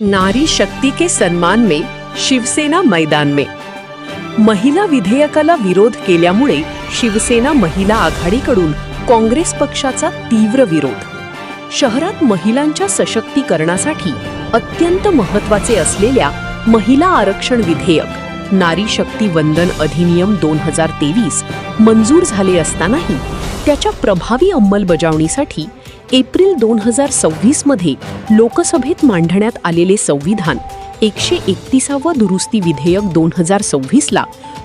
नारी शक्ति के सम्मान में शिवसेना मैदान में। महिला विधेयकाला विरोध केल्यामुळे शिवसेना महिला आघाडीकडून काँग्रेस पक्षाचा तीव्र विरोध। शहरात महिलांच्या सशक्तीकरणासाठी अत्यंत महत्त्वाचे असलेल्या महिला आरक्षण विधेयक नारी शक्ती वंदन अधिनियम 2023 मंजूर झाले असतानाही त्याच्या प्रभावी अंमलबजावणीसाठी एप्रिल 2026 मध्ये लोकसभेत मांडण्यात आलेले संविधान 131वा दुरुस्ती विधेयक 2026 ला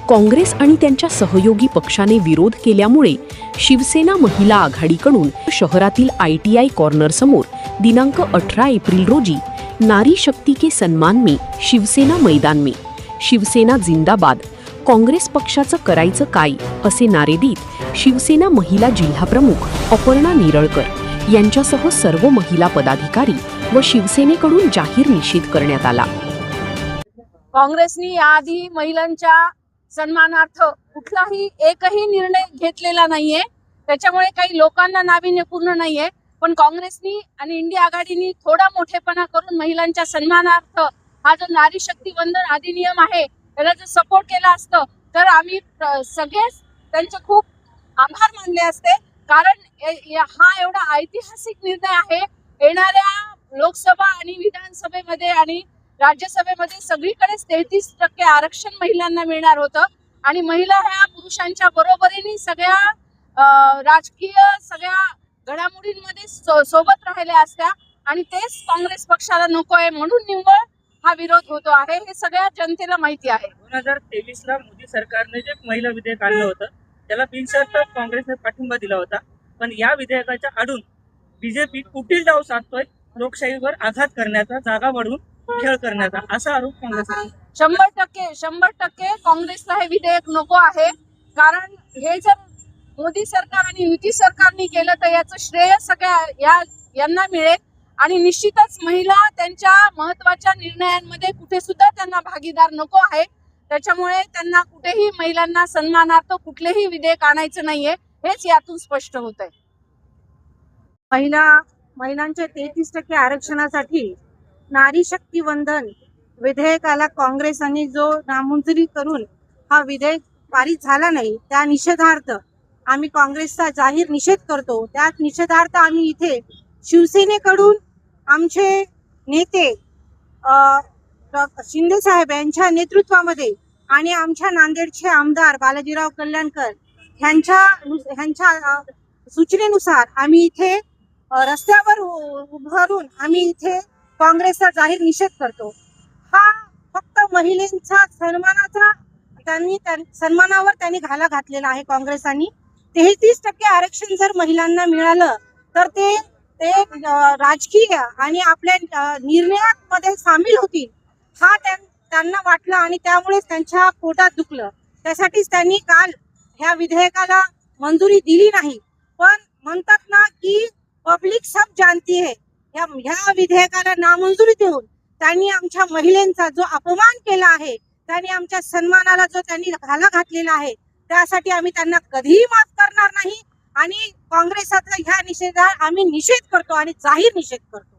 काँग्रेस आणि त्यांच्या सहयोगी पक्षाने विरोध केल्यामुळे शिवसेना महिला आघाडीकडून शहरातील ITI कॉर्नर समोर दिनांक 18 एप्रिल रोजी नारी शक्ति के सम्मान में शिवसेना मैदान में शिवसेना जिंदाबाद काँग्रेस पक्षाचं करायचं काय असे नारे देत शिवसेना महिला जिल्हाप्रमुख अपर्णा निरळकर यांच्यासह सर्व महिला पदाधिकारी व शिवसेनेकडून जाहीर निषेध करण्यात आला। काँग्रेसनी याआधी महिलांच्या सन्मानार्थ कुठलाही एकही निर्णय घेतलेला नाहीये, त्याच्यामुळे काही लोकांना नाविन्यपूर्ण नाहीये। पण काँग्रेसनी आणि इंडिया आघाडीनी थोडा मोठेपणा करून महिलांच्या सन्मानार्थ हा जो नारी शक्ती वंदन अधिनियम आहे त्याला जर सपोर्ट केला असतं तर आम्ही सगळेच त्यांचे खूप आभार मानले असते। कारण हा एवढा ऐतिहासिक निर्णय आहे। येणाऱ्या लोकसभा आणि विधानसभेमध्ये आणि राज्यसभेमध्ये सगळीकडेच 33% आरक्षण महिलांना मिळणार होतं आणि महिला ह्या पुरुषांच्या बरोबरीने सगळ्या राजकीय सगळ्या घडामोडींमध्ये सोबत राहिल्या असत्या आणि तेच काँग्रेस पक्षाला नको आहे म्हणून निव्वळ हा विरोध होतो आहे। हे सगळ्या जनतेला माहिती आहे। 2023 ला मोदी सरकारने जे महिला विधेयक आणलं होतं त्याला बिनशर्त काँग्रेसने पाठिंबा दिला होता, पण या विधेयकाच्या आडून बीजेपी कुटील डाव साधतोय, लोकशाहीवर आघात करण्याचा, जागा वाढवून खेळ करण्याचा असा आरोप काँग्रेसने। 100% काँग्रेसला हे विधेयक नको आहे। कारण हे जर मोदी सरकार आणि युती सरकारने केलं तर याचं श्रेय सगळ्या यांना मिळेल आणि निश्चितच महिला त्यांच्या महत्त्वाच्या निर्णयांमध्ये कुठे सुद्धा त्यांना भागीदार नको आहे। त्याच्यामुळे त्यांना कुठेही महिलांना सन्मानार्थ कुठलेही विधेयक आणायचं नाहीये, हेच यातून स्पष्ट होत आहे। महिलांच्या 33% आरक्षणासाठी नारी शक्ती वंदन विधेयकाला काँग्रेसने जो नामंजुरी करून हा विधेयक पारित झाला नाही, त्या निषेधार्थ आम्ही काँग्रेसचा जाहीर निषेध करतो। त्या निषेधार्थ आम्ही इथे शिवसेनेकडून आमचे नेते शिंदे साहेब यांच्या नेतृत्वामध्ये आणि आमच्या नांदेडचे आमदार बालाजीराव कल्याणकर ह्यांच्या सूचनेनुसार आम्ही इथे रस्त्यावर उभारून आम्ही इथे काँग्रेसचा जाहीर निषेध करतो। हा फक्त महिलांचा सन्मानावर त्यांनी घाला घातलेला आहे। काँग्रेसांनी 33% आरक्षण जर महिलांना मिळालं तर ते राजकीय आणि आपल्या निर्णयामध्ये सामील होतील हा त्यांना वाटलं आणि त्यामुळे त्यांच्या पोटात दुखलं। त्यासाठीच त्यांनी काल ह्या विधेयकाला मंजुरी दिली नाही। पण म्हणतात ना की पब्लिक सब जानती है, ह्या विधेयकाला नामंजुरी देऊन त्यांनी आमच्या महिलांचा जो अपमान केला आहे, त्यांनी आमच्या सन्मानाला जो त्यांनी घाला घातलेला आहे, त्यासाठी आम्ही त्यांना कधीही माफ करणार नाही आणि काँग्रेसचा ह्या निषेधाला आम्ही निषेध करतो आणि जाहीर निषेध करतो।